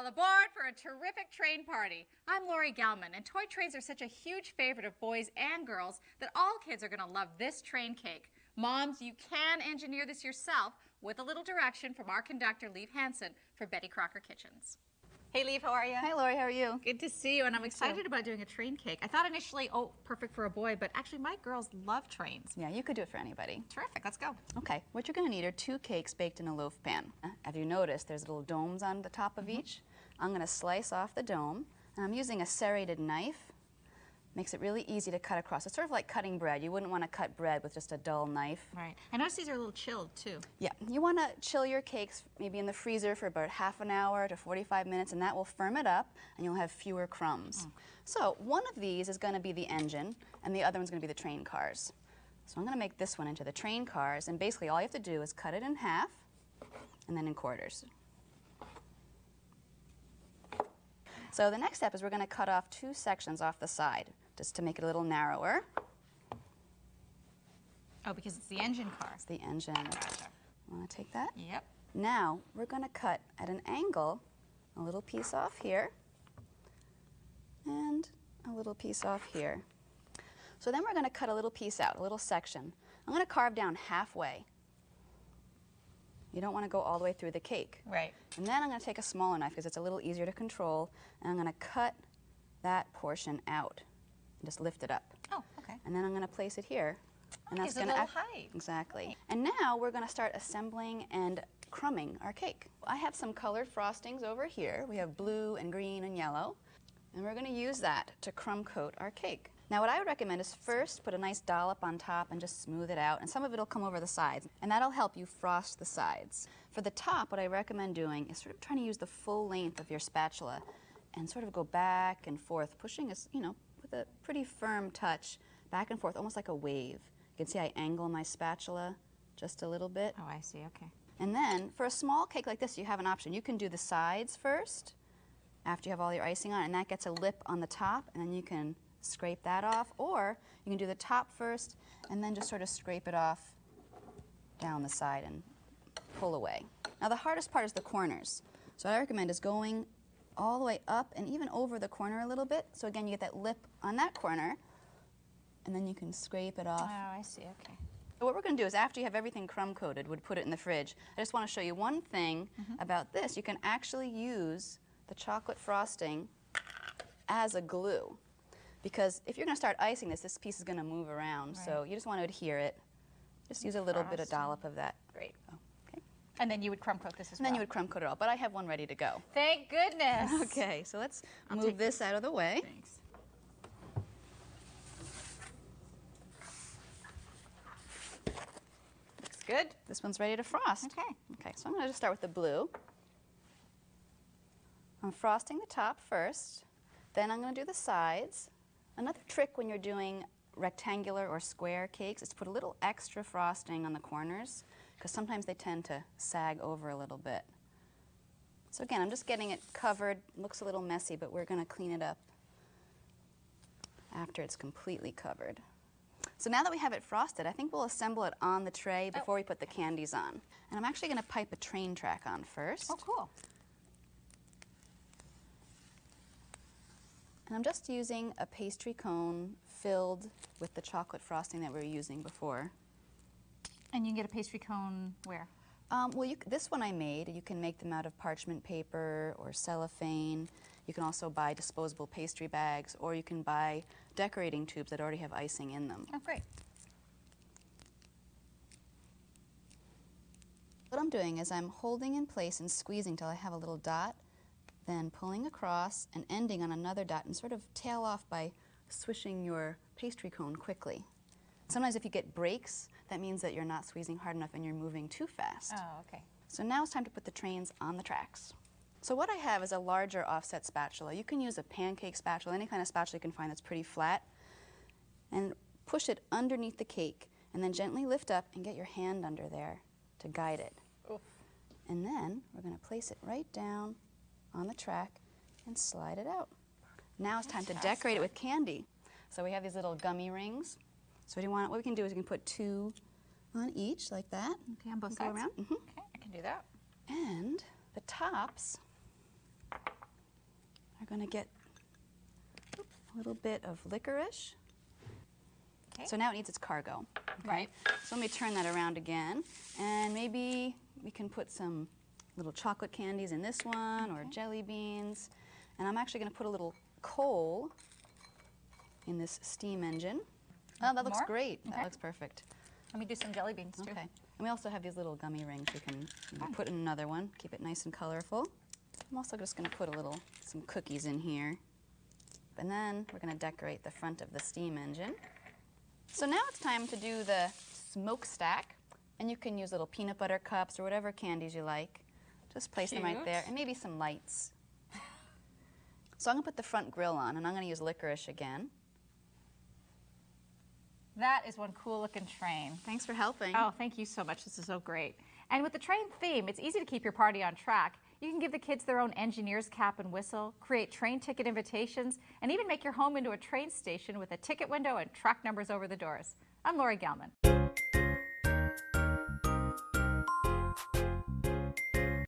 all aboard for a terrific train party. I'm Lori Gelman, and toy trains are such a huge favorite of boys and girls that all kids are going to love this train cake. Moms, you can engineer this yourself with a little direction from our conductor, Leave Hansen, for Betty Crocker Kitchens. Hey, Leave, how are you? Hi, Lori, how are you? Good to see you, and I'm excited about doing a train cake. I thought initially, oh, perfect for a boy, but actually my girls love trains. Yeah, you could do it for anybody. Terrific, let's go. Okay, what you're going to need are 2 cakes baked in a loaf pan. As you notice, there's little domes on the top of each. I'm going to slice off the dome, and I'm using a serrated knife. Makes it really easy to cut across. It's sort of like cutting bread. You wouldn't want to cut bread with just a dull knife. Right. I notice these are a little chilled, too. Yeah, you want to chill your cakes maybe in the freezer for about half an hour to 45 minutes, and that will firm it up, and you'll have fewer crumbs. So one of these is going to be the engine, and the other one's going to be the train cars. So I'm going to make this one into the train cars, and basically all you have to do is cut it in half and then in quarters. So the next step is we're going to cut off 2 sections off the side, just to make it a little narrower. Oh, because it's the engine car. It's the engine. Want to take that? Yep. Now we're going to cut at an angle a little piece off here and a little piece off here. So then we're going to cut a little piece out, a little section. I'm going to carve down halfway. You don't want to go all the way through the cake. Right. And then I'm going to take a smaller knife because it's a little easier to control, and I'm going to cut that portion out and just lift it up. Oh, okay. And then I'm going to place it here. And that's gives going it a to little height. Exactly. And now we're going to start assembling and crumbing our cake. I have some colored frostings over here. We have blue and green and yellow. And we're going to use that to crumb coat our cake. Now what I would recommend is first put a nice dollop on top and just smooth it out, and some of it will come over the sides, and that'll help you frost the sides. For the top, what I recommend doing is sort of trying to use the full length of your spatula and sort of go back and forth, pushing us, you know, with a pretty firm touch, back and forth, almost like a wave. You can see I angle my spatula just a little bit. Oh, I see, okay. And then for a small cake like this, you have an option. You can do the sides first after you have all your icing on, and that gets a lip on the top, and then you can scrape that off, or you can do the top first and then just sort of scrape it off down the side and pull away. Now the hardest part is the corners. So what I recommend is going all the way up and even over the corner a little bit. So again, you get that lip on that corner, and then you can scrape it off. Oh, I see, okay. So what we're going to do is after you have everything crumb coated, we'd put it in the fridge. I just want to show you one thing about this. You can actually use the chocolate frosting as a glue. Because if you're going to start icing this, this piece is going to move around. Right. So you just want to adhere it. Just use a little bit of dollop of that. Great. Oh, okay. And then you would crumb coat this as well? And then you would crumb coat it all. But I have one ready to go. Thank goodness. Okay, so let's move this out of the way. Thanks. Looks good. This one's ready to frost. Okay. Okay, so I'm going to just start with the blue. I'm frosting the top first. Then I'm going to do the sides. Another trick when you're doing rectangular or square cakes is to put a little extra frosting on the corners, because sometimes they tend to sag over a little bit. So again, I'm just getting it covered. Looks a little messy, but we're going to clean it up after it's completely covered. So now that we have it frosted, I think we'll assemble it on the tray before we put the candies on. And I'm actually going to pipe a train track on first. Oh, cool. And I'm just using a pastry cone filled with the chocolate frosting that we were using before. And you can get a pastry cone where? Well, this one I made. You can make them out of parchment paper or cellophane. You can also buy disposable pastry bags, or you can buy decorating tubes that already have icing in them. Oh, great. What I'm doing is I'm holding in place and squeezing till I have a little dot, then pulling across and ending on another dot, and sort of tail off by swishing your pastry cone quickly. Sometimes if you get breaks, that means that you're not squeezing hard enough and you're moving too fast. Oh, okay. So now it's time to put the trains on the tracks. So what I have is a larger offset spatula. You can use a pancake spatula, any kind of spatula you can find that's pretty flat, and push it underneath the cake, and then gently lift up and get your hand under there to guide it. Oof. And then we're going to place it right down on the track and slide it out. Now it's time to decorate it with candy. So we have these little gummy rings. So what we can do is we can put 2 on each like that. Okay, on both Go sides? around. Okay, I can do that. And the tops We're going to get a little bit of licorice. Okay. So now it needs its cargo. Okay? Right. So let me turn that around again, and maybe we can put some little chocolate candies in this one, or jelly beans. And I'm actually going to put a little coal in this steam engine. Oh, that looks More? great. Okay. That looks perfect. Let me do some jelly beans too. Okay. And we also have these little gummy rings we can put in another one, keep it nice and colorful. I'm also just going to put some cookies in here. And then we're going to decorate the front of the steam engine. So now it's time to do the smokestack. And you can use little peanut butter cups or whatever candies you like. Just place them right there, and maybe some lights. So I'm going to put the front grill on, and I'm going to use licorice again. That is one cool looking train. Thanks for helping. Oh, thank you so much. This is so great. And with the train theme, it's easy to keep your party on track. You can give the kids their own engineer's cap and whistle, create train ticket invitations, and even make your home into a train station with a ticket window and track numbers over the doors. I'm Lori Gelman.